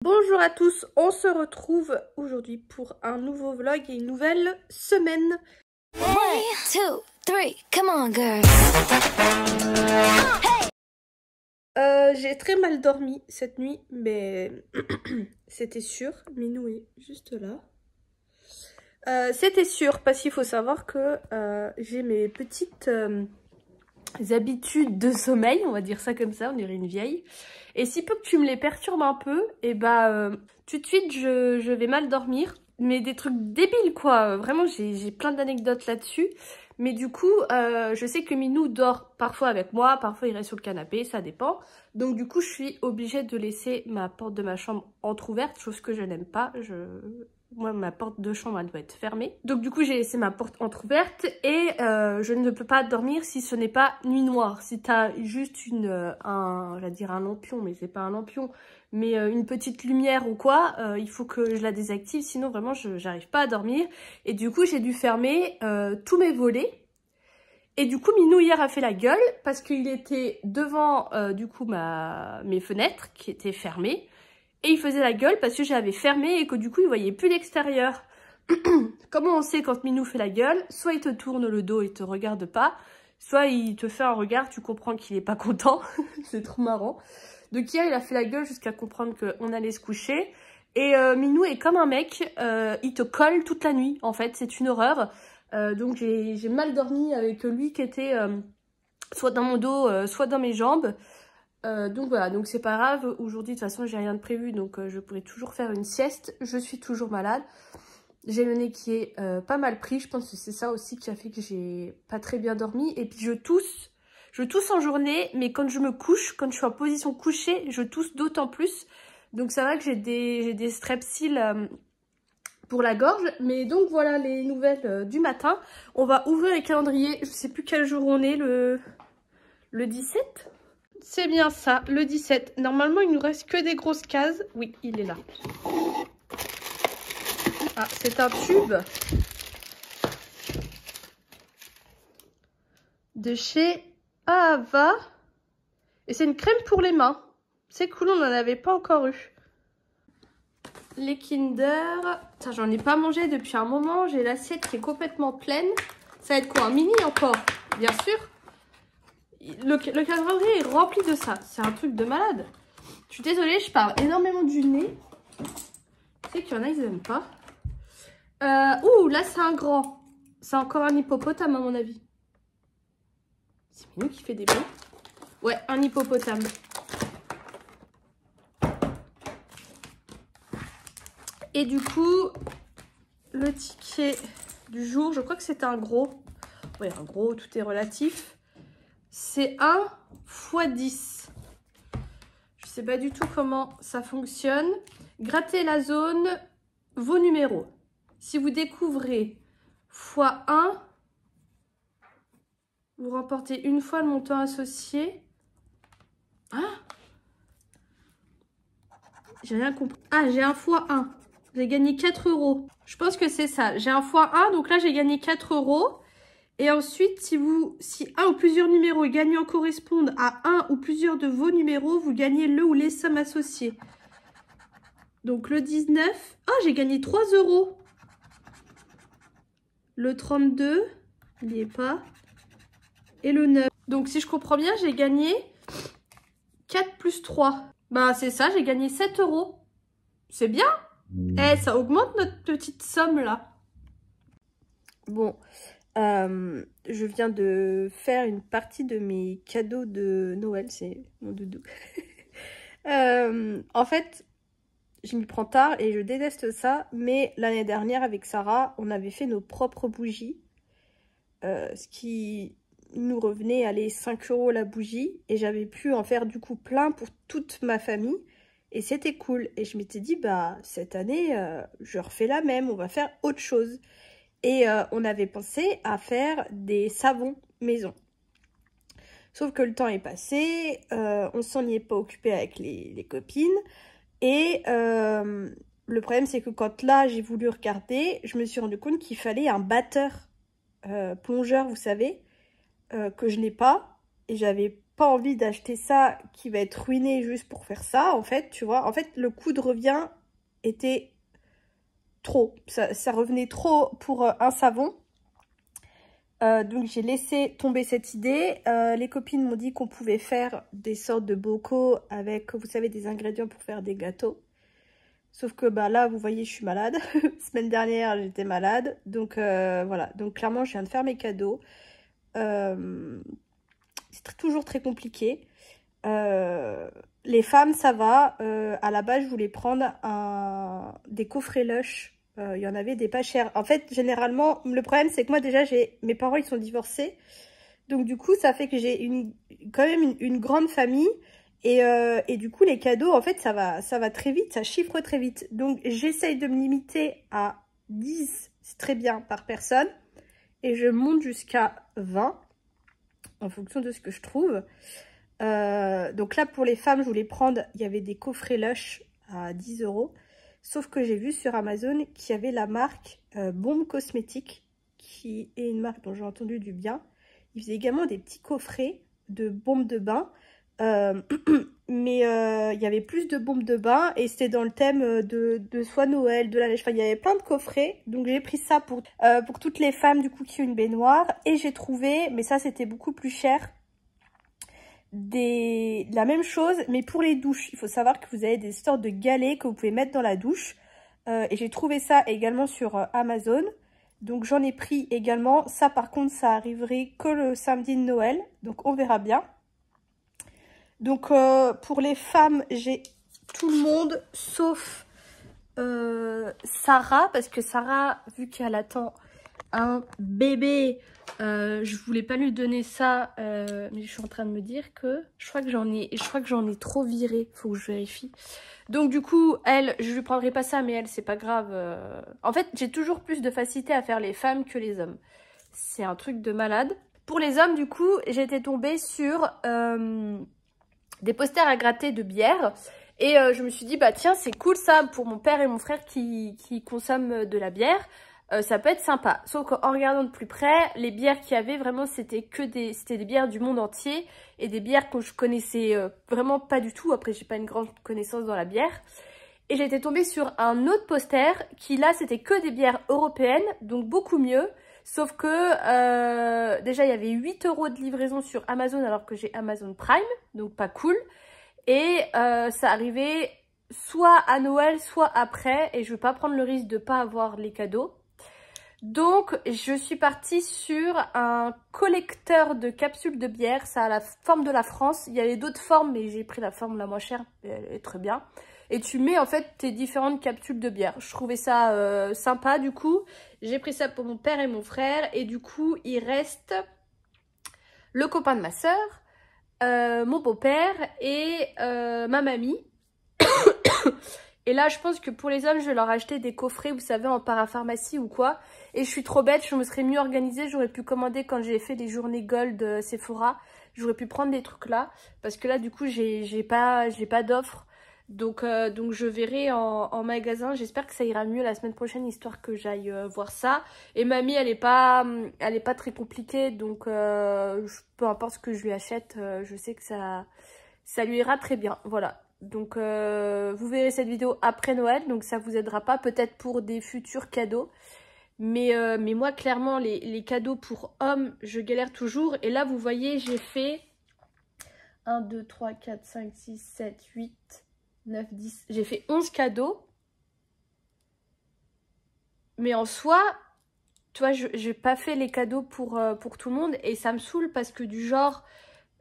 Bonjour à tous, on se retrouve aujourd'hui pour un nouveau vlog et une nouvelle semaine. 1, 2, 3, come on girl. J'ai très mal dormi cette nuit, mais c'était sûr. Minou est juste là. C'était sûr parce qu'il faut savoir que j'ai mes petites habitudes de sommeil, on va dire ça comme ça, on dirait une vieille. Et si peu que tu me les perturbes un peu, et tout de suite je vais mal dormir. Mais des trucs débiles quoi, vraiment j'ai plein d'anecdotes là-dessus. Mais du coup, je sais que Minou dort parfois avec moi, parfois il reste sur le canapé, ça dépend. Donc du coup, je suis obligée de laisser ma porte de ma chambre entrouverte, chose que je n'aime pas. Moi, ma porte de chambre, elle doit être fermée. Donc du coup, j'ai laissé ma porte entrouverte et je ne peux pas dormir si ce n'est pas nuit noire. Si t'as juste j'allais dire un lampion, mais c'est pas un lampion, mais une petite lumière ou quoi, il faut que je la désactive, sinon vraiment, j'arrive pas à dormir. Et du coup, j'ai dû fermer tous mes volets. Et du coup, Minou hier a fait la gueule parce qu'il était devant du coup mes fenêtres qui étaient fermées. Et il faisait la gueule parce que j'avais fermé et que du coup, il voyait plus l'extérieur. Comment on sait quand Minou fait la gueule? Soit il te tourne le dos et te regarde pas, soit il te fait un regard, tu comprends qu'il est pas content. C'est trop marrant. Donc hier, il a fait la gueule jusqu'à comprendre qu'on allait se coucher. Et Minou est comme un mec, il te colle toute la nuit, en fait, c'est une horreur. Donc j'ai mal dormi avec lui qui était soit dans mon dos, soit dans mes jambes. Donc voilà, donc c'est pas grave, aujourd'hui de toute façon j'ai rien de prévu, donc je pourrais toujours faire une sieste. Je suis toujours malade, j'ai le nez qui est pas mal pris, je pense que c'est ça aussi qui a fait que j'ai pas très bien dormi. Et puis je tousse en journée, mais quand je me couche, quand je suis en position couchée, je tousse d'autant plus. Donc ça va que j'ai des strepsils pour la gorge. Mais donc voilà les nouvelles du matin. On va ouvrir les calendriers, je sais plus quel jour on est, le 17 ? C'est bien ça, le 17. Normalement, il nous reste que des grosses cases. Oui, il est là. Ah, c'est un tube de chez Ava. Et c'est une crème pour les mains. C'est cool, on n'en avait pas encore eu. Les Kinder. J'en ai pas mangé depuis un moment. J'ai l'assiette qui est complètement pleine. Ça va être quoi, un mini encore? Bien sûr. Le calendrier est rempli de ça. C'est un truc de malade. Je suis désolée, je parle énormément du nez. Tu sais qu'il y en a, ils n'aiment pas. Ouh, là, c'est un grand. C'est encore un hippopotame, à mon avis. C'est Minou qui fait des bruits. Ouais, un hippopotame. Et du coup, le ticket du jour, je crois que c'est un gros. Ouais, un gros, tout est relatif. C'est 1 x 10. Je sais pas du tout comment ça fonctionne. Grattez la zone, vos numéros. Si vous découvrez x1, vous remportez une fois le montant associé. Ah, j'ai rien compris. Ah, j'ai un x1. J'ai gagné 4 €. Je pense que c'est ça. J'ai un x1, donc là j'ai gagné 4 €. Et ensuite, si un ou plusieurs numéros gagnants correspondent à un ou plusieurs de vos numéros, vous gagnez le ou les sommes associées. Donc le 19, ah, j'ai gagné 3 €. Le 32, il n'y est pas. Et le 9. Donc si je comprends bien, j'ai gagné 4 plus 3. Bah c'est ça, j'ai gagné 7 €. C'est bien. Eh, ça augmente notre petite somme là. Bon. Je viens de faire une partie de mes cadeaux de Noël, c'est mon doudou. En fait, je m'y prends tard et je déteste ça, mais l'année dernière avec Sarah, on avait fait nos propres bougies, ce qui nous revenait à les 5 € la bougie, et j'avais pu en faire du coup plein pour toute ma famille, et c'était cool. Et je m'étais dit, bah cette année, je refais la même, on va faire autre chose. Et on avait pensé à faire des savons maison. Sauf que le temps est passé, on s'en y est pas occupé avec les copines. Et le problème, c'est que quand là, j'ai voulu regarder, je me suis rendu compte qu'il fallait un batteur plongeur, vous savez, que je n'ai pas. Et j'avais pas envie d'acheter ça qui va être ruiné juste pour faire ça, en fait, tu vois. En fait, le coût de revient était trop. Ça revenait trop pour un savon. Donc j'ai laissé tomber cette idée. Les copines m'ont dit qu'on pouvait faire des sortes de bocaux avec, vous savez, des ingrédients pour faire des gâteaux. Sauf que bah là, vous voyez, je suis malade. Semaine dernière, j'étais malade. Donc voilà. Donc clairement, je viens de faire mes cadeaux. C'est toujours très compliqué. Les femmes, ça va. À la base, je voulais prendre des coffrets Lush. Il y en avait des pas chers. En fait, généralement, le problème, c'est que moi, déjà, mes parents, ils sont divorcés. Donc, du coup, ça fait que j'ai quand même une grande famille. Et du coup, les cadeaux, en fait, ça va très vite. Ça chiffre très vite. Donc, j'essaye de me limiter à 10, c'est très bien, par personne. Et je monte jusqu'à 20, en fonction de ce que je trouve. Donc là, pour les femmes, je voulais prendre... Il y avait des coffrets Lush à 10 €. Sauf que j'ai vu sur Amazon qu'il y avait la marque Bombe Cosmétique, qui est une marque dont j'ai entendu du bien. Ils faisaient également des petits coffrets de bombes de bain. Mais il y avait plus de bombes de bain et c'était dans le thème de soit Noël, de la neige. Enfin, il y avait plein de coffrets. Donc j'ai pris ça pour toutes les femmes du coup qui ont une baignoire. Et j'ai trouvé, mais ça c'était beaucoup plus cher, la même chose mais pour les douches. Il faut savoir que vous avez des sortes de galets que vous pouvez mettre dans la douche. Et j'ai trouvé ça également sur Amazon. Donc j'en ai pris également. Ça par contre ça arriverait que le samedi de Noël. Donc on verra bien. Donc pour les femmes, j'ai tout le monde sauf Sarah. Parce que Sarah, vu qu'elle attend un bébé, je voulais pas lui donner ça. Mais je suis en train de me dire que je crois que j'en ai trop viré. Faut que je vérifie. Donc du coup, elle, je lui prendrai pas ça, mais elle, c'est pas grave. En fait, j'ai toujours plus de facilité à faire les femmes que les hommes. C'est un truc de malade. Pour les hommes, du coup, j'étais tombée sur... des posters à gratter de bière et je me suis dit bah tiens c'est cool ça pour mon père et mon frère qui consomment de la bière, ça peut être sympa. Sauf qu'en regardant de plus près, les bières qu'il y avait vraiment c'était des bières du monde entier et des bières que je connaissais vraiment pas du tout. Après j'ai pas une grande connaissance dans la bière et j'étais tombée sur un autre poster qui là c'était que des bières européennes, donc beaucoup mieux. Sauf que déjà il y avait 8 € de livraison sur Amazon alors que j'ai Amazon Prime, donc pas cool. Et ça arrivait soit à Noël, soit après. Et je veux pas prendre le risque de pas avoir les cadeaux. Donc je suis partie sur un collecteur de capsules de bière. Ça a la forme de la France. Il y avait d'autres formes mais j'ai pris la forme la moins chère. Elle est très bien. Et tu mets en fait tes différentes capsules de bière. Je trouvais ça sympa du coup. J'ai pris ça pour mon père et mon frère. Et du coup, il reste le copain de ma soeur, mon beau-père et ma mamie. Et là, je pense que pour les hommes, je vais leur acheter des coffrets, vous savez, en parapharmacie ou quoi. Et je suis trop bête, je me serais mieux organisée. J'aurais pu commander quand j'ai fait les journées Gold Sephora. J'aurais pu prendre des trucs là. Parce que là, du coup, j'ai pas d'offre. Donc je verrai en magasin. J'espère que ça ira mieux la semaine prochaine, histoire que j'aille voir ça. Et mamie, elle est pas très compliquée. Donc peu importe ce que je lui achète, je sais que ça lui ira très bien. Voilà. Donc vous verrez cette vidéo après Noël. Donc ça vous aidera pas peut-être pour des futurs cadeaux. Mais moi, clairement, les cadeaux pour hommes, je galère toujours. Et là, vous voyez, j'ai fait 1, 2, 3, 4, 5, 6, 7, 8... 9, 10, j'ai fait 11 cadeaux. Mais en soi, tu vois, j'ai pas fait les cadeaux pour tout le monde. Et ça me saoule parce que du genre,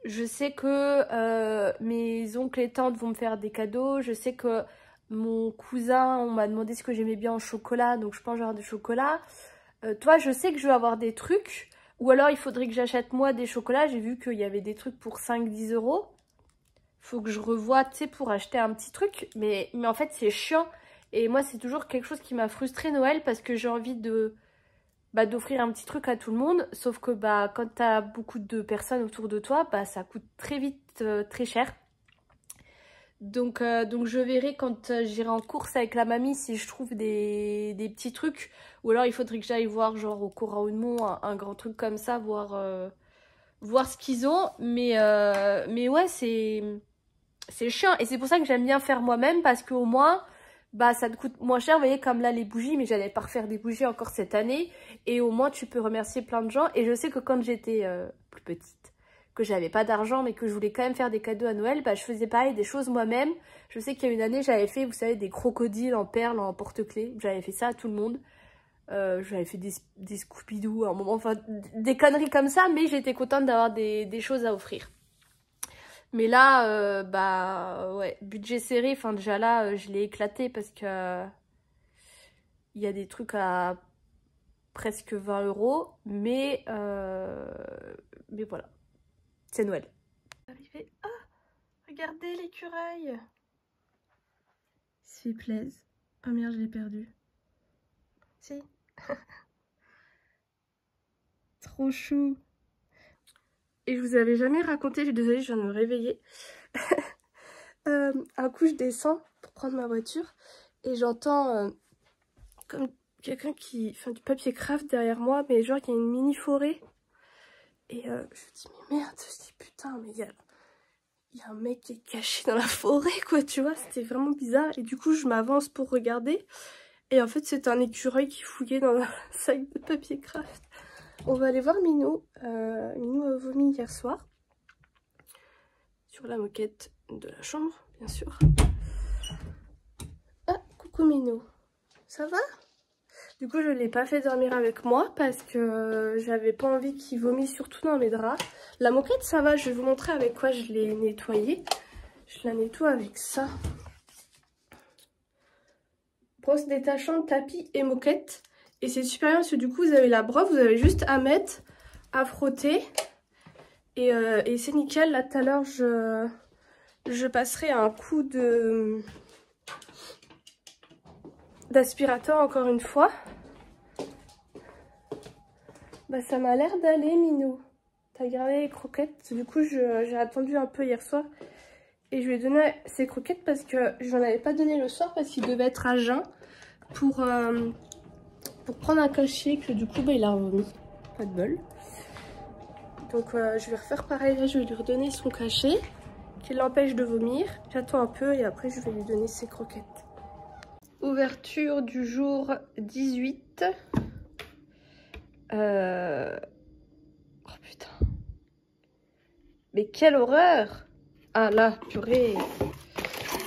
je sais que mes oncles et tantes vont me faire des cadeaux. Je sais que mon cousin, on m'a demandé ce que j'aimais bien en chocolat. Donc je pense genre de chocolat. Toi, je sais que je vais avoir des trucs. Ou alors il faudrait que j'achète moi des chocolats. J'ai vu qu'il y avait des trucs pour 5-10 €. Faut que je revoie, tu sais, pour acheter un petit truc. Mais en fait, c'est chiant. Et moi, c'est toujours quelque chose qui m'a frustrée Noël parce que j'ai envie d'offrir un petit truc à tout le monde. Sauf que quand t'as beaucoup de personnes autour de toi, ça coûte très vite très cher. Donc je verrai quand j'irai en course avec la mamie si je trouve des petits trucs. Ou alors il faudrait que j'aille voir genre au Cora Haute-Mont un grand truc comme ça, voir voir ce qu'ils ont. Mais ouais, c'est chiant. Et c'est pour ça que j'aime bien faire moi-même, parce qu'au moins, bah, ça te coûte moins cher. Vous voyez, comme là, les bougies, mais j'allais pas refaire des bougies encore cette année. Et au moins, tu peux remercier plein de gens. Et je sais que quand j'étais plus petite, que j'avais pas d'argent, mais que je voulais quand même faire des cadeaux à Noël, bah, je faisais pareil, des choses moi-même. Je sais qu'il y a une année, j'avais fait, vous savez, des crocodiles en perles, en porte-clés. J'avais fait ça à tout le monde. J'avais fait des Scooby-Doo à un moment, enfin, des conneries comme ça, mais j'étais contente d'avoir des choses à offrir. Mais là, bah, ouais, budget serré, enfin, déjà là, je l'ai éclaté parce que il y a des trucs à presque 20 €, mais voilà, c'est Noël. Arrivé. Ah, regardez l'écureuil. S'il plaise. Oh merde, je l'ai perdu. Si. Trop chou. Et je vous avais jamais raconté, je suis désolée, je viens de me réveiller. Un coup, je descends pour prendre ma voiture et j'entends comme quelqu'un qui fait du papier craft derrière moi, mais genre il y a une mini forêt. Et je me dis, mais merde, je me dis, putain, mais il y a un mec qui est caché dans la forêt, quoi, tu vois, c'était vraiment bizarre. Et du coup, je m'avance pour regarder. Et en fait, c'est un écureuil qui fouillait dans un sac de papier craft. On va aller voir Minou. Minou a vomi hier soir. Sur la moquette de la chambre, bien sûr. Ah, coucou Minou. Ça va? Du coup, je ne l'ai pas fait dormir avec moi parce que j'avais pas envie qu'il vomisse, surtout dans mes draps. La moquette, ça va, je vais vous montrer avec quoi je l'ai nettoyée. Je la nettoie avec ça. Brosse détachante, tapis et moquette. Et c'est super bien parce que du coup, vous avez la brosse, vous avez juste à mettre, à frotter. Et c'est nickel. Là, tout à l'heure, je passerai un coup d'aspirateur encore une fois. Bah ça m'a l'air d'aller, Minou. T'as gardé les croquettes. Du coup, j'ai attendu un peu hier soir. Et je lui ai donné ces croquettes parce que je n'en avais pas donné le soir parce qu'il devait être à jeun pour prendre un cachet que du coup, bah, il a remis. Pas de bol. Donc je vais refaire pareil. Là, je vais lui redonner son cachet qui l'empêche de vomir. J'attends un peu et après, je vais lui donner ses croquettes. Ouverture du jour 18. Oh putain. Mais quelle horreur! Ah là, purée.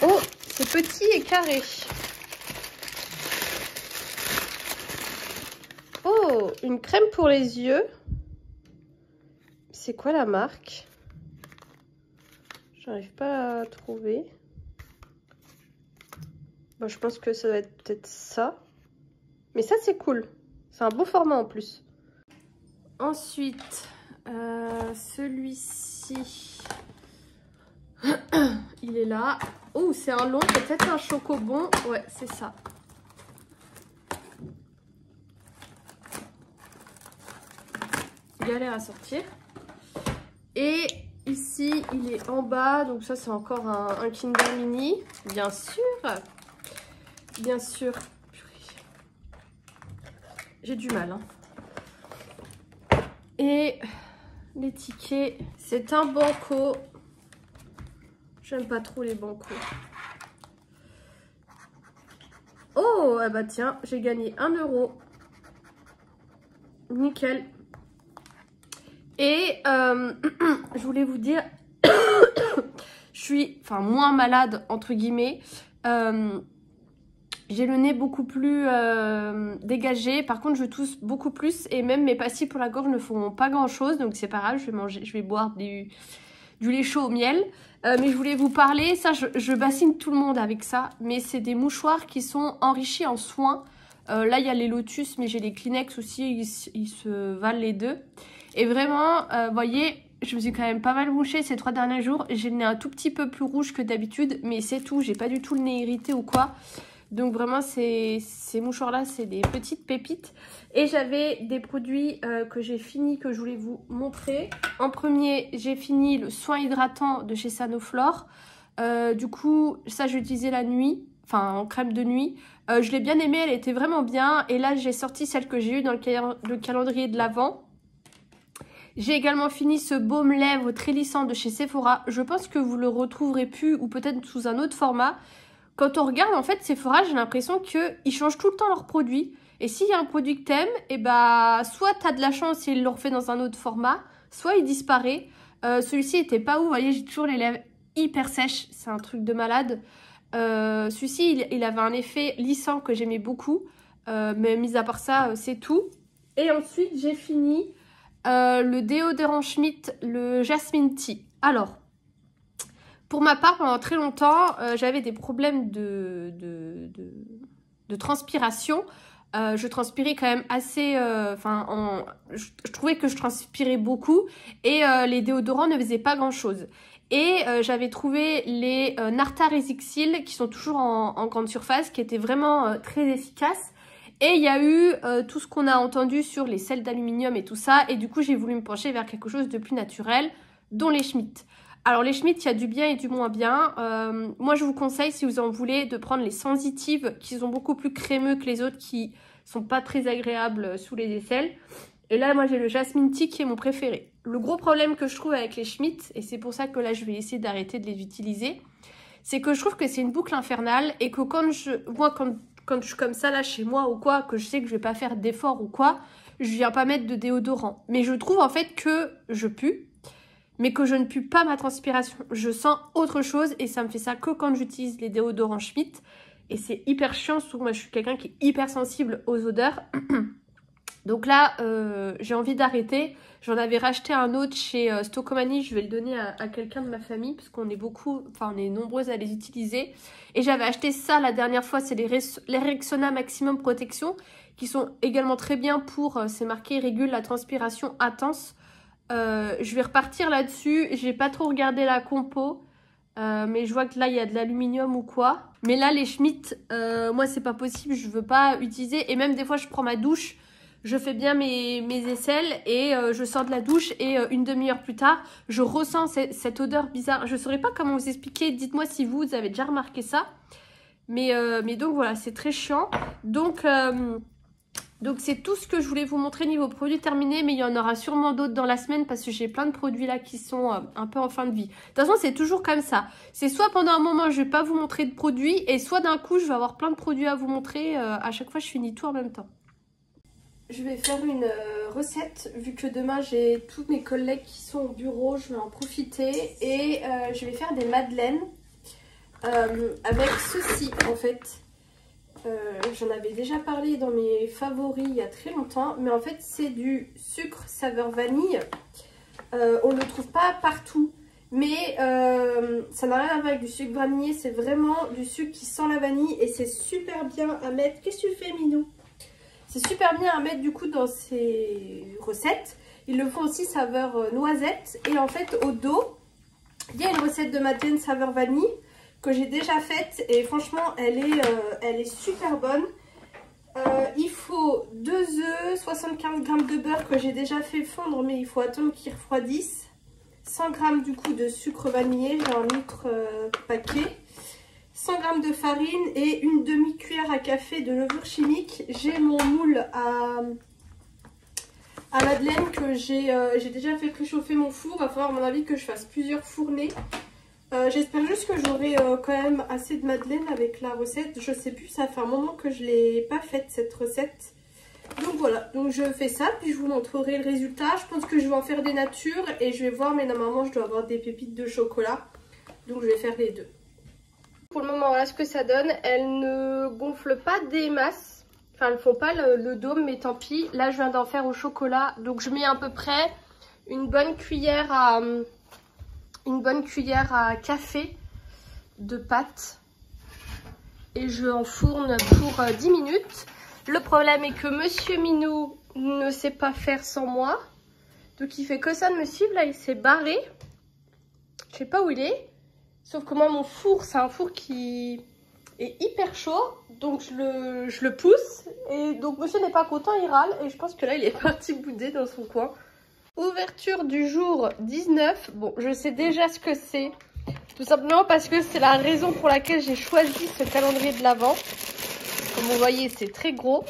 Oh, c'est petit et carré. Oh, une crème pour les yeux. C'est quoi la marque? J'arrive pas à trouver. Bon, je pense que ça doit être peut-être ça. Mais ça, c'est cool. C'est un beau format en plus. Ensuite, celui-ci, il est là. Oh, c'est un long, peut-être un chocobon. Ouais, c'est ça. Galère à sortir. Et ici, il est en bas. Donc ça, c'est encore un Kinder Mini. Bien sûr. Bien sûr. J'ai du mal, hein. Et les tickets, c'est un banco. J'aime pas trop les bancos. Oh, ah bah tiens, j'ai gagné 1 €. Nickel. Et je voulais vous dire, je suis moins malade, entre guillemets. J'ai le nez beaucoup plus dégagé. Par contre, je tousse beaucoup plus. Et même mes pastilles pour la gorge ne font pas grand chose. Donc c'est pas grave, je vais boire du lait chaud au miel. Mais je voulais vous parler, ça je bassine tout le monde avec ça. Mais c'est des mouchoirs qui sont enrichis en soins. Là il y a les Lotus, mais j'ai les Kleenex aussi. Ils se valent les deux. Et vraiment, vous voyez, je me suis quand même pas mal mouchée ces 3 derniers jours. J'ai le nez un tout petit peu plus rouge que d'habitude. Mais c'est tout, j'ai pas du tout le nez irrité ou quoi. Donc vraiment, ces mouchoirs-là, c'est des petites pépites. Et j'avais des produits que j'ai fini, que je voulais vous montrer. En premier, j'ai fini le soin hydratant de chez Sanoflore. Du coup, ça, j'ai utilisé la nuit, enfin en crème de nuit. Je l'ai bien aimée, elle était vraiment bien. Et là, j'ai sorti celle que j'ai eue dans le calendrier de l'Avent. J'ai également fini ce baume lèvres très lissant de chez Sephora. Je pense que vous le retrouverez plus ou peut-être sous un autre format. Quand on regarde en fait Sephora, j'ai l'impression qu'ils changent tout le temps leurs produits. Et s'il y a un produit que t'aimes, et bah soit t'as de la chance et ils le refait dans un autre format, soit il disparaît. Celui-ci était pas ouf, vous voyez, j'ai toujours les lèvres hyper sèches, c'est un truc de malade. Celui-ci, il avait un effet lissant que j'aimais beaucoup, mais mis à part ça, c'est tout. Et ensuite, j'ai fini le déodorant Schmitt, le Jasmine Tea. Alors, pour ma part, pendant très longtemps, j'avais des problèmes de transpiration. Je transpirais quand même assez... je trouvais que je transpirais beaucoup et les déodorants ne faisaient pas grand-chose. Et j'avais trouvé les Narta Resixil qui sont toujours en grande surface, qui étaient vraiment très efficaces. Et il y a eu tout ce qu'on a entendu sur les sels d'aluminium et tout ça. Et du coup, j'ai voulu me pencher vers quelque chose de plus naturel, dont les Schmitt. Alors les Schmitt, il y a du bien et du moins bien. Moi, je vous conseille, si vous en voulez, de prendre les sensitives, qui sont beaucoup plus crémeux que les autres, qui sont pas très agréables sous les aisselles. Et là, moi, j'ai le Jasmine Tea qui est mon préféré. Le gros problème que je trouve avec les Schmitt, et c'est pour ça que là, je vais essayer d'arrêter de les utiliser, c'est que je trouve que c'est une boucle infernale et que quand je suis comme ça, là, chez moi ou quoi, que je sais que je vais pas faire d'effort ou quoi, je viens pas mettre de déodorant. Mais je trouve en fait que je pue, mais que je ne pue pas ma transpiration. Je sens autre chose et ça me fait ça que quand j'utilise les déodorants Schmitt. Et c'est hyper chiant, surtout que moi je suis quelqu'un qui est hyper sensible aux odeurs. Donc là, j'ai envie d'arrêter. J'en avais racheté un autre chez Stocomanie. Je vais le donner à quelqu'un de ma famille parce qu'on est beaucoup, enfin on est nombreuses à les utiliser. Et j'avais acheté ça la dernière fois, c'est les Rexona Maximum Protection qui sont également très bien pour, c'est marqué, régule la transpiration intense. Je vais repartir là-dessus. J'ai pas trop regardé la compo. Mais je vois que là il y a de l'aluminium ou quoi. Mais là les Schmitt, moi c'est pas possible, je veux pas utiliser. Et même des fois je prends ma douche, je fais bien mes aisselles et je sors de la douche et une demi-heure plus tard je ressens cette odeur bizarre. Je saurais pas comment vous expliquer, dites-moi si vous avez déjà remarqué ça. Mais donc voilà, c'est très chiant. Donc c'est tout ce que je voulais vous montrer niveau produits terminés, mais il y en aura sûrement d'autres dans la semaine parce que j'ai plein de produits là qui sont un peu en fin de vie. De toute façon, c'est toujours comme ça. C'est soit pendant un moment, je vais pas vous montrer de produits, et soit d'un coup, je vais avoir plein de produits à vous montrer. À chaque fois, je finis tout en même temps. Je vais faire une recette, vu que demain, j'ai tous mes collègues qui sont au bureau, je vais en profiter. Et je vais faire des madeleines avec ceci, en fait. J'en avais déjà parlé dans mes favoris il y a très longtemps, mais en fait c'est du sucre saveur vanille. On ne le trouve pas partout, mais ça n'a rien à voir avec du sucre vanillé, c'est vraiment du sucre qui sent la vanille et c'est super bien à mettre. Qu'est-ce que tu fais, Minou? C'est super bien à mettre du coup dans ces recettes. Ils le font aussi saveur noisette, et en fait au dos il y a une recette de madeleine saveur vanille que j'ai déjà faite et franchement elle est super bonne. Il faut 2 œufs, 75 g de beurre que j'ai déjà fait fondre, mais il faut attendre qu'ils refroidissent, 100 g du coup de sucre vanillé, j'ai un litre paquet, 100 g de farine et une demi-cuillère à café de levure chimique. J'ai mon moule à madeleine que j'ai déjà fait préchauffer mon four. Il va falloir à mon avis que je fasse plusieurs fournées. J'espère juste que j'aurai quand même assez de madeleine avec la recette. Je sais plus, ça fait un moment que je l'ai pas faite cette recette. Donc voilà, donc je fais ça, puis je vous montrerai le résultat. Je pense que je vais en faire des natures et je vais voir, mais normalement je dois avoir des pépites de chocolat. Donc je vais faire les deux. Pour le moment, voilà ce que ça donne. Elles ne gonflent pas des masses. Enfin, elles ne font pas le dôme, mais tant pis. Là, je viens d'en faire au chocolat. Donc je mets à peu près une bonne cuillère à café de pâte et je enfourne pour 10 minutes. Le problème est que Monsieur Minou ne sait pas faire sans moi, donc il fait que ça de me suivre. Là il s'est barré, je sais pas où il est, sauf que moi mon four c'est un four qui est hyper chaud, donc je le pousse et donc Monsieur n'est pas content, il râle et je pense que là il est parti bouder dans son coin. Ouverture du jour 19. Bon, je sais déjà ce que c'est. Tout simplement parce que c'est la raison pour laquelle j'ai choisi ce calendrier de l'Avent. Comme vous voyez, c'est très gros.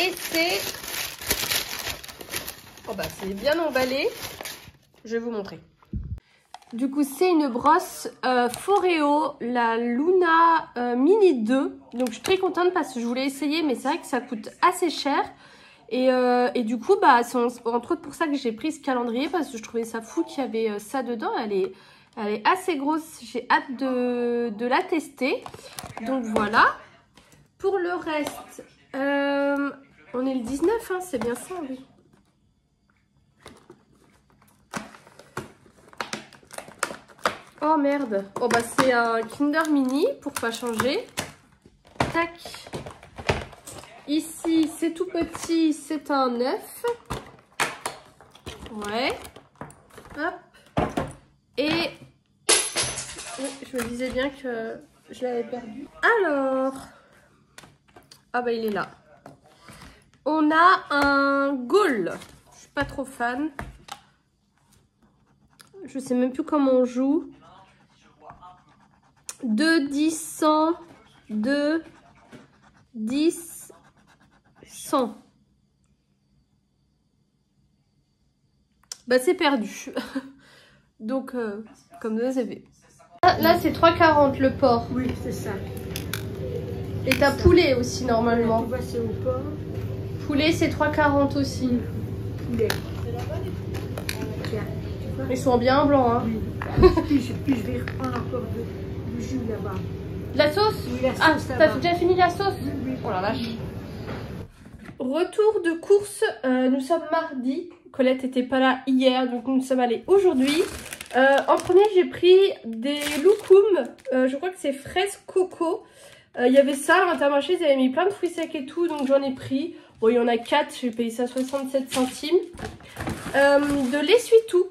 Et c'est... Oh bah c'est bien emballé. Je vais vous montrer. Du coup, c'est une brosse Foreo, la Luna Mini 2. Donc, je suis très contente parce que je voulais essayer, mais c'est vrai que ça coûte assez cher. Et du coup, bah, c'est entre autres pour ça que j'ai pris ce calendrier parce que je trouvais ça fou qu'il y avait ça dedans. Elle est assez grosse. J'ai hâte de la tester. Donc, voilà. Pour le reste, on est le 19, hein, c'est bien ça, oui. Oh merde. Oh bah c'est un Kinder Mini pour pas changer. Tac. Ici c'est tout petit, c'est un œuf. Ouais. Hop. Et je me disais bien que je l'avais perdu. Alors. Ah bah il est là. On a un Gaulle. Je suis pas trop fan. Je sais même plus comment on joue. 2, 10, 100, 2, 10, 100. Bah c'est perdu. Donc comme ça c'est fait. Là c'est 3,40 le porc. Oui, c'est ça. Et t'as poulet aussi normalement. Tu vois, c'est au porc. Poulet c'est 3,40 aussi. Poulet. Tiens, tu vois. Ils sont bien blancs hein. Oui. puis je vais reprendre encore du jus là-bas. La sauce? Oui, la Ah, sauce, t'as déjà fini la sauce? Oui, oui. Oh la vache. Retour de course, nous sommes mardi. Colette n'était pas là hier, donc nous sommes allés aujourd'hui. En premier, j'ai pris des loukoums. Je crois que c'est fraise coco. Il y avait ça à l'Intermarché, ils avaient mis plein de fruits secs et tout, donc j'en ai pris. Bon, il y en a 4, j'ai payé ça 67 centimes. De l'essuie-tout.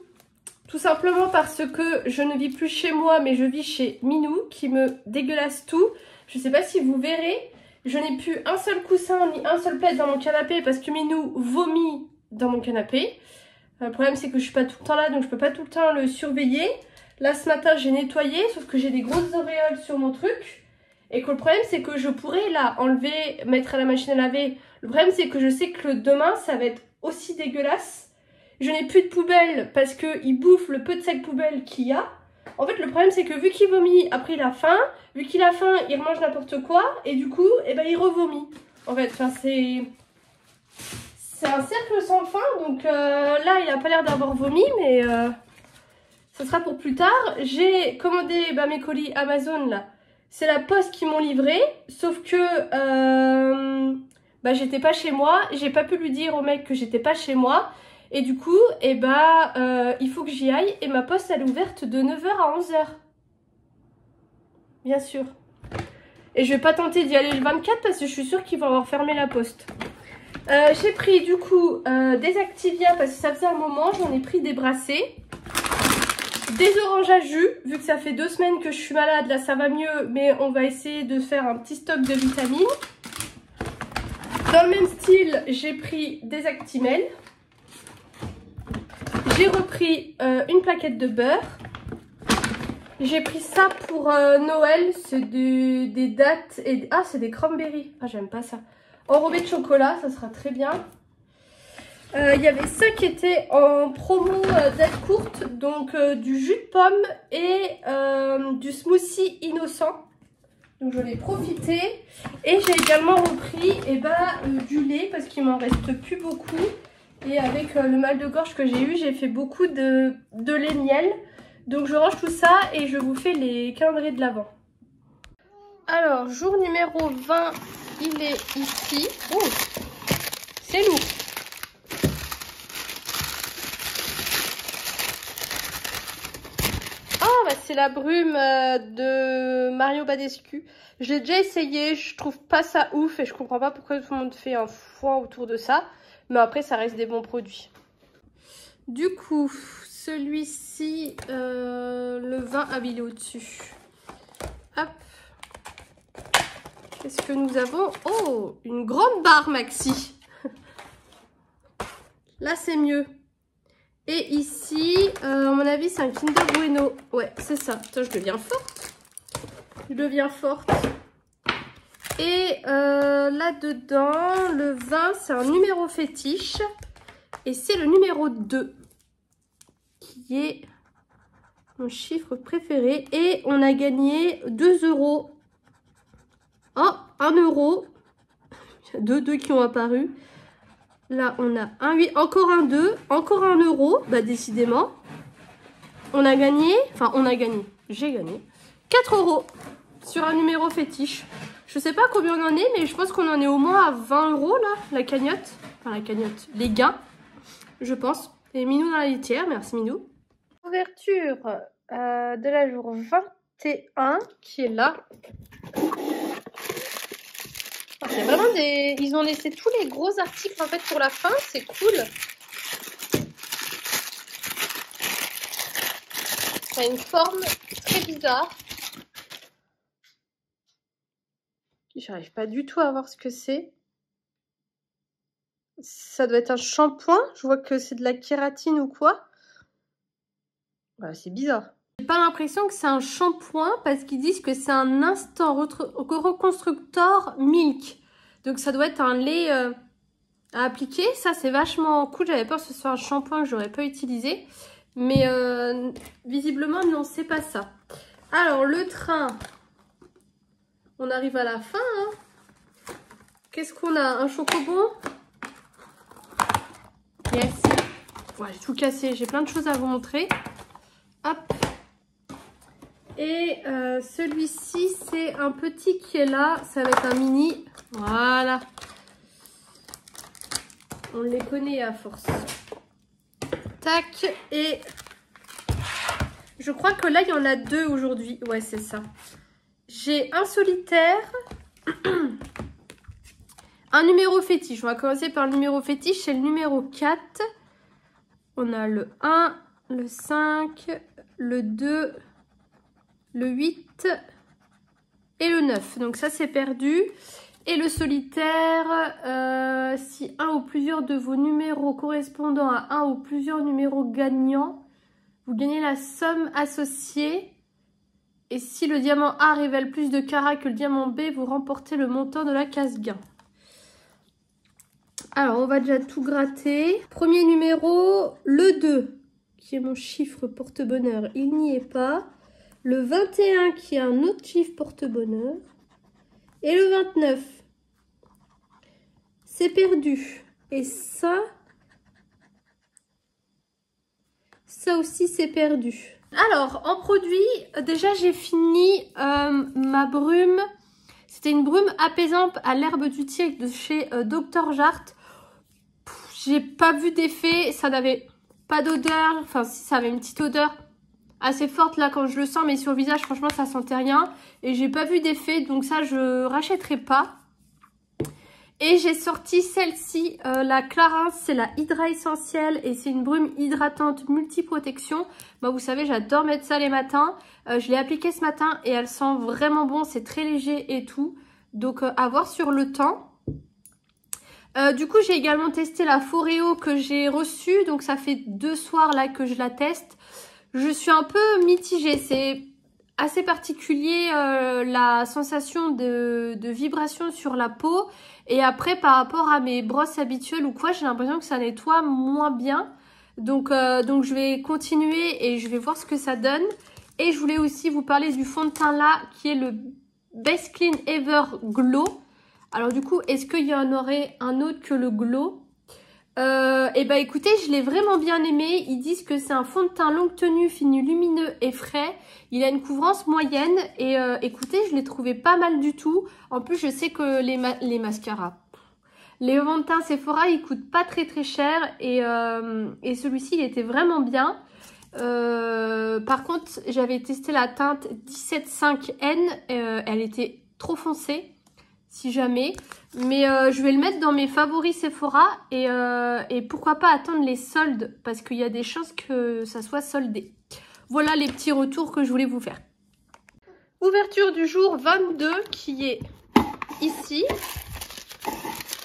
Tout simplement parce que je ne vis plus chez moi, mais je vis chez Minou, qui me dégueulasse tout. Je ne sais pas si vous verrez, je n'ai plus un seul coussin ni un seul plaid dans mon canapé parce que Minou vomit dans mon canapé. Le problème, c'est que je suis pas tout le temps là, donc je peux pas tout le temps le surveiller. Là, ce matin, j'ai nettoyé, sauf que j'ai des grosses auréoles sur mon truc. Et que le problème, c'est que je pourrais là enlever, mettre à la machine à laver. Le problème, c'est que je sais que demain, ça va être aussi dégueulasse. Je n'ai plus de poubelle parce qu'il bouffe le peu de sac poubelle qu'il y a. En fait, le problème, c'est que vu qu'il vomit, après il a faim. Vu qu'il a faim, il mange n'importe quoi. Et du coup, eh ben, il revomit. En fait, c'est un cercle sans fin. Donc là, il n'a pas l'air d'avoir vomi, mais ça sera pour plus tard. J'ai commandé mes colis Amazon là. C'est la poste qui m'ont livré. Sauf que j'étais pas chez moi. J'ai pas pu lui dire au mec que j'étais pas chez moi. Et du coup, il faut que j'y aille. Et ma poste, elle est ouverte de 9h à 11h. Bien sûr. Et je vais pas tenter d'y aller le 24 parce que je suis sûre qu'ils vont avoir fermé la poste. J'ai pris du coup des Activia parce que ça faisait un moment. J'en ai pris des brassés. Des oranges à jus. Vu que ça fait 2 semaines que je suis malade, là ça va mieux. Mais on va essayer de faire un petit stock de vitamines. Dans le même style, j'ai pris des Actimel. J'ai repris une plaquette de beurre. J'ai pris ça pour Noël. C'est des dattes et... Ah, c'est des cranberries. Ah, j'aime pas ça. Enrobé de chocolat, ça sera très bien. Il y avait ça qui était en promo date courte. Donc du jus de pomme et du smoothie innocent. Donc j'en ai profité. Et j'ai également repris du lait parce qu'il m'en reste plus beaucoup. Et avec le mal de gorge que j'ai eu, j'ai fait beaucoup de lait miel. Donc je range tout ça et je vous fais les calendriers de l'Avent. Alors, jour numéro 20, il est ici. Oh, c'est lourd. Ah, c'est la brume de Mario Badescu. Je l'ai déjà essayé, je trouve pas ça ouf et je comprends pas pourquoi tout le monde fait un foin autour de ça. Mais après, ça reste des bons produits. Du coup, celui-ci, le 20, ah, il est au-dessus. Hop. Qu'est-ce que nous avons? Oh, une grande barre maxi. Là, c'est mieux. Et ici, à mon avis, c'est un Kinder Bueno. Ouais, c'est ça. Putain, je deviens forte. Je deviens forte. Et là-dedans, le 20, c'est un numéro fétiche. Et c'est le numéro 2. Qui est mon chiffre préféré. Et on a gagné 2 €. Oh, 1 €. Il y a deux qui ont apparu. Là, on a un 8, encore un 2, encore 1 €. Bah, décidément. On a gagné, enfin, on a gagné. J'ai gagné 4 € sur un numéro fétiche. Je sais pas combien on en est, mais je pense qu'on en est au moins à 20 € là, la cagnotte. Enfin, la cagnotte, les gains, je pense. Et Minou dans la litière, merci Minou. Ouverture de la jour 21 qui est là. C'est vraiment des... Ils ont laissé tous les gros articles en fait pour la fin, c'est cool. Ça a une forme très bizarre. J'arrive pas du tout à voir ce que c'est. Ça doit être un shampoing. Je vois que c'est de la kératine ou quoi. Voilà, c'est bizarre. J'ai pas l'impression que c'est un shampoing parce qu'ils disent que c'est un instant reconstructor milk. Donc ça doit être un lait à appliquer. Ça c'est vachement cool. J'avais peur que ce soit un shampoing que j'aurais pas utilisé. Mais visiblement non, c'est pas ça. Alors le train. On arrive à la fin. Hein. Qu'est-ce qu'on a? Un chocobon? Yes. Ouais, j'ai tout cassé. J'ai plein de choses à vous montrer. Hop. Et celui-ci, c'est un petit qui est là. Ça va être un mini. Voilà. On les connaît à force. Tac. Et je crois que là, il y en a 2 aujourd'hui. Ouais, c'est ça. J'ai un solitaire. Un numéro fétiche. On va commencer par le numéro fétiche. C'est le numéro 4. On a le 1, le 5, le 2, le 8 et le 9. Donc ça, c'est perdu. Et le solitaire, si un ou plusieurs de vos numéros correspondant à un ou plusieurs numéros gagnants, vous gagnez la somme associée. Et si le diamant A révèle plus de carats que le diamant B, vous remportez le montant de la case gain. Alors, on va déjà tout gratter. Premier numéro, le 2, qui est mon chiffre porte-bonheur. Il n'y est pas. Le 21, qui est un autre chiffre porte-bonheur. Et le 29. C'est perdu. Et ça aussi, c'est perdu. Alors, en produit, déjà, j'ai fini ma brume. C'était une brume apaisante à l'herbe du tigre de chez Dr. Jart. J'ai pas vu d'effet, ça n'avait pas d'odeur. Enfin, si, ça avait une petite odeur assez forte là quand je le sens, mais sur le visage, franchement, ça sentait rien. Et j'ai pas vu d'effet, donc ça, je rachèterai pas. Et j'ai sorti celle-ci, la Clarins, c'est la Hydra Essentielle et c'est une brume hydratante multi-protection. Bah, vous savez, j'adore mettre ça les matins. Je l'ai appliquée ce matin et elle sent vraiment bon, c'est très léger et tout. Donc, à voir sur le temps. Du coup, j'ai également testé la Foreo que j'ai reçue. Donc, ça fait 2 soirs là que je la teste. Je suis un peu mitigée. C'est assez particulier la sensation de vibration sur la peau. Et après, par rapport à mes brosses habituelles ou quoi, j'ai l'impression que ça nettoie moins bien. Donc je vais continuer et je vais voir ce que ça donne. Et je voulais aussi vous parler du fond de teint là, qui est le Best Clean Ever Glow. Alors du coup, est-ce qu'il y en aurait un autre que le Glow? Et bah écoutez, je l'ai vraiment bien aimé. Ils disent que c'est un fond de teint longue tenue, fini, lumineux et frais. Il a une couvrance moyenne et écoutez, je l'ai trouvé pas mal du tout. En plus, je sais que les mascaras, les fonds de teint Sephora, ils coûtent pas très cher et celui-ci, il était vraiment bien. Par contre, j'avais testé la teinte 175N, elle était trop foncée. Si jamais, mais je vais le mettre dans mes favoris Sephora et pourquoi pas attendre les soldes parce qu'il y a des chances que ça soit soldé. Voilà les petits retours que je voulais vous faire. Ouverture du jour 22 qui est ici.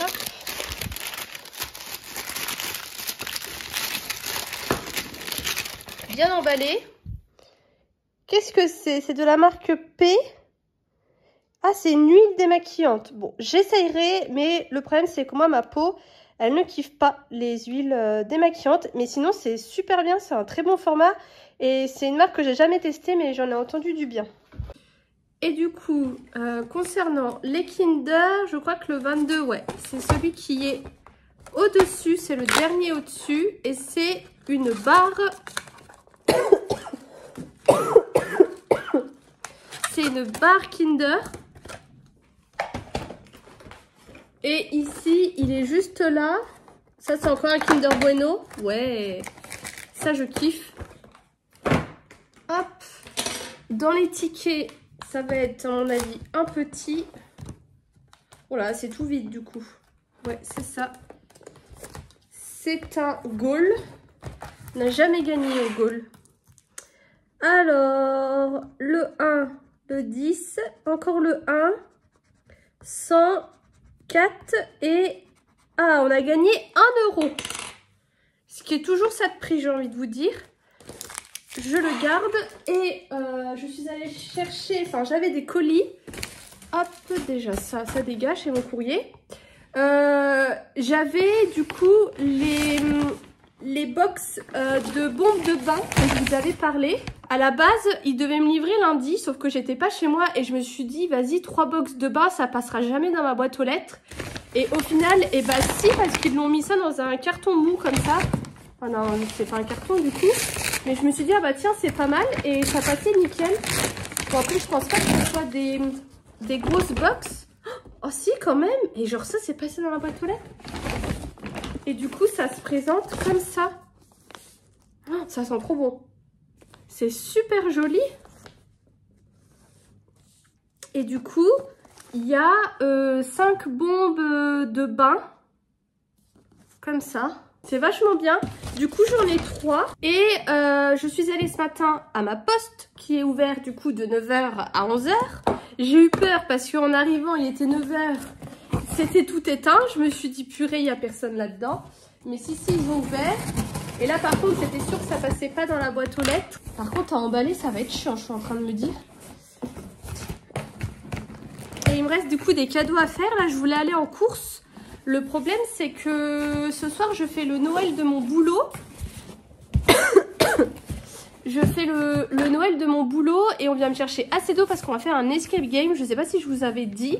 Hop. Bien emballé. Qu'est-ce que c'est? C'est de la marque P. Ah, c'est une huile démaquillante. Bon, j'essayerai, mais le problème, c'est que moi, ma peau, elle ne kiffe pas les huiles démaquillantes. Mais sinon, c'est super bien, c'est un très bon format. Et c'est une marque que j'ai jamais testée, mais j'en ai entendu du bien. Et du coup, concernant les Kinder, je crois que le 22, ouais, c'est celui qui est au-dessus, c'est le dernier au-dessus. Et c'est une barre... c'est une barre Kinder. Et ici, il est juste là. Ça, c'est encore un Kinder Bueno. Ouais, ça, je kiffe. Hop. Dans les tickets, ça va être, à mon avis, un petit. Voilà, c'est tout vide, du coup. Ouais, c'est ça. C'est un Gaulle. On n'a jamais gagné au Gaulle. Alors, le 1, le 10, encore le 1, 104 et... Ah, on a gagné 1 €. Ce qui est toujours ça de prix, j'ai envie de vous dire. Je le garde et je suis allée chercher... Enfin, j'avais des colis. Hop, déjà, ça dégage, c'est mon courrier. J'avais, du coup, les box de bombes de bain dont je vous avais parlé. À la base, ils devaient me livrer lundi, sauf que j'étais pas chez moi et je me suis dit, vas-y, 3 box de bain, ça passera jamais dans ma boîte aux lettres. Et au final, eh ben si, parce qu'ils l'ont mis ça dans un carton mou comme ça. Oh non, c'est pas un carton du coup. Mais je me suis dit, ah bah tiens, c'est pas mal et ça passait nickel. Bon, en plus, je pense pas que ce soit des grosses box. Oh si, quand même. Et genre ça, c'est passé dans la boîte aux lettres. Et du coup, ça se présente comme ça. Oh, ça sent trop bon. C'est super joli. Et du coup, il y a 5 bombes de bain. Comme ça. C'est vachement bien. Du coup, j'en ai 3. Et je suis allée ce matin à ma poste qui est ouverte du coup de 9 h à 11 h. J'ai eu peur parce qu'en arrivant, il était 9 h. C'était tout éteint. Je me suis dit, purée, il n'y a personne là-dedans. Mais si, ils ont ouvert. Et là, par contre, c'était sûr que ça passait pas dans la boîte aux lettres. Par contre, à emballer, ça va être chiant, je suis en train de me dire. Et il me reste du coup des cadeaux à faire. Là, je voulais aller en course. Le problème, c'est que ce soir, je fais le Noël de mon boulot. Je fais le Noël de mon boulot et on vient me chercher assez d'eau parce qu'on va faire un escape game. Je sais pas si je vous avais dit.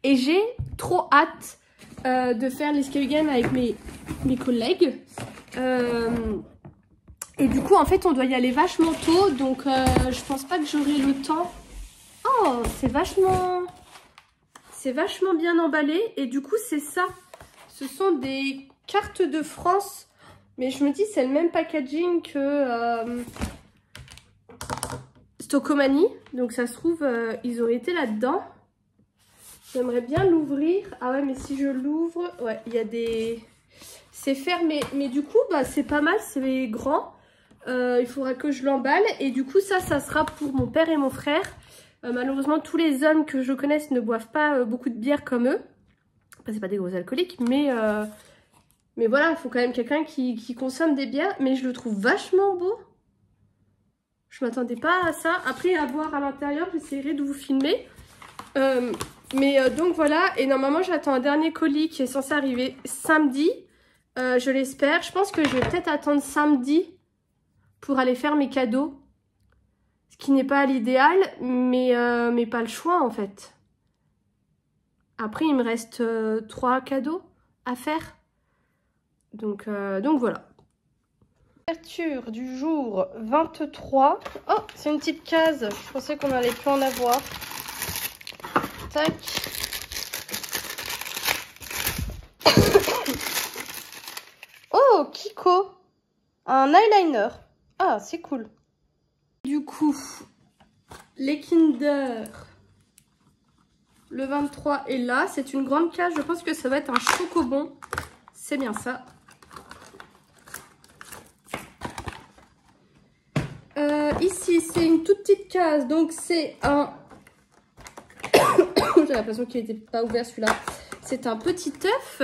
Et j'ai trop hâte de faire l'escape game avec mes collègues. Et du coup, en fait, on doit y aller vachement tôt. Donc, je pense pas que j'aurai le temps. Oh, c'est vachement bien emballé. Et du coup, c'est ça. Ce sont des cartes de France. Mais je me dis, c'est le même packaging que Stocomanie. Donc, ça se trouve, ils auraient été là-dedans. J'aimerais bien l'ouvrir. Ah ouais, mais si je l'ouvre... Ouais, il y a des... C'est fermé. Mais du coup, bah, c'est pas mal. C'est grand. Il faudra que je l'emballe. Et du coup, ça sera pour mon père et mon frère. Malheureusement, tous les hommes que je connaisse ne boivent pas beaucoup de bière comme eux. Enfin, c'est pas des gros alcooliques, mais voilà, il faut quand même quelqu'un qui consomme des bières. Mais je le trouve vachement beau. Je m'attendais pas à ça. Après, à boire à l'intérieur, j'essaierai de vous filmer. Donc voilà, et normalement, j'attends un dernier colis qui est censé arriver samedi. Je l'espère. Je pense que je vais peut-être attendre samedi pour aller faire mes cadeaux. Ce qui n'est pas l'idéal, mais pas le choix en fait. Après, il me reste 3 cadeaux à faire. Donc voilà. Ouverture du jour 23. Oh, c'est une petite case. Je pensais qu'on allait plus en avoir. Tac. Oh, Kiko. Un eyeliner. Ah, c'est cool. Du coup, les Kinder, le 23 est là. C'est une grande case. Je pense que ça va être un chocobon. C'est bien ça. Ici, c'est une toute petite case. Donc, c'est un... J'ai l'impression qu'il n'était pas ouvert celui-là. C'est un petit œuf.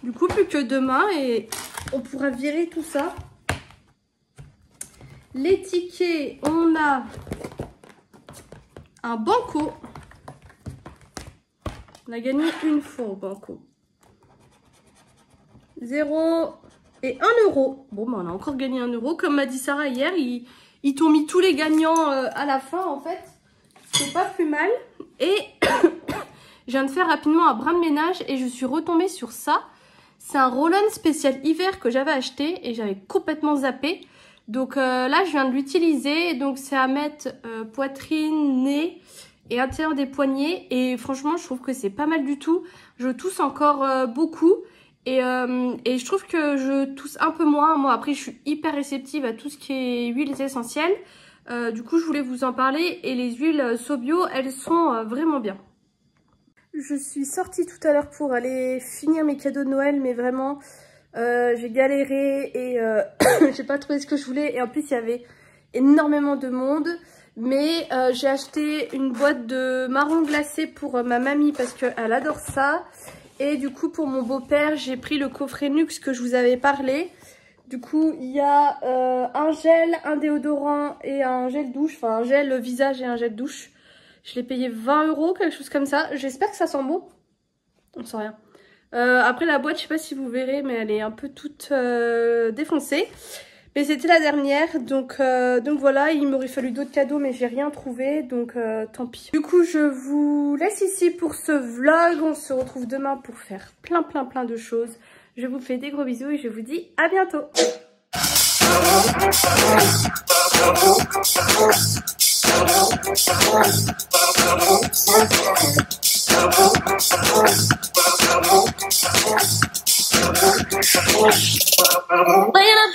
Du coup, plus que demain et on pourra virer tout ça. Les tickets, on a un banco. On a gagné une fois au banco. 0 et 1 euro. Bon, bah, on a encore gagné 1 euro. Comme m'a dit Sarah hier, ils t'ont mis tous les gagnants à la fin, en fait. C'est pas plus mal. Et je viens de faire rapidement un brin de ménage et je suis retombée sur ça. C'est un roll-on spécial hiver que j'avais acheté et j'avais complètement zappé. Donc là, je viens de l'utiliser. Donc c'est à mettre poitrine, nez et intérieur des poignets. Et franchement, je trouve que c'est pas mal du tout. Je tousse encore beaucoup. Et je trouve que je tousse un peu moins. Moi, après, je suis hyper réceptive à tout ce qui est huiles essentielles. Du coup, je voulais vous en parler. Et les huiles SoBio, elles sont vraiment bien. Je suis sortie tout à l'heure pour aller finir mes cadeaux de Noël. Mais vraiment, j'ai galéré et j'ai pas trouvé ce que je voulais. Et en plus, il y avait énormément de monde. Mais j'ai acheté une boîte de marron glacé pour ma mamie parce qu'elle adore ça. Et du coup, pour mon beau-père, j'ai pris le coffret Nuxe que je vous avais parlé. Du coup, il y a un gel, un déodorant et un gel douche. Enfin, un gel visage et un gel douche. Je l'ai payé 20 euro, quelque chose comme ça. J'espère que ça sent bon. On sent rien. Après, la boîte, je sais pas si vous verrez, mais elle est un peu toute défoncée. Mais c'était la dernière, donc voilà, il m'aurait fallu d'autres cadeaux, mais j'ai rien trouvé, donc tant pis. Du coup, je vous laisse ici pour ce vlog. On se retrouve demain pour faire plein de choses. Je vous fais des gros bisous et je vous dis à bientôt. When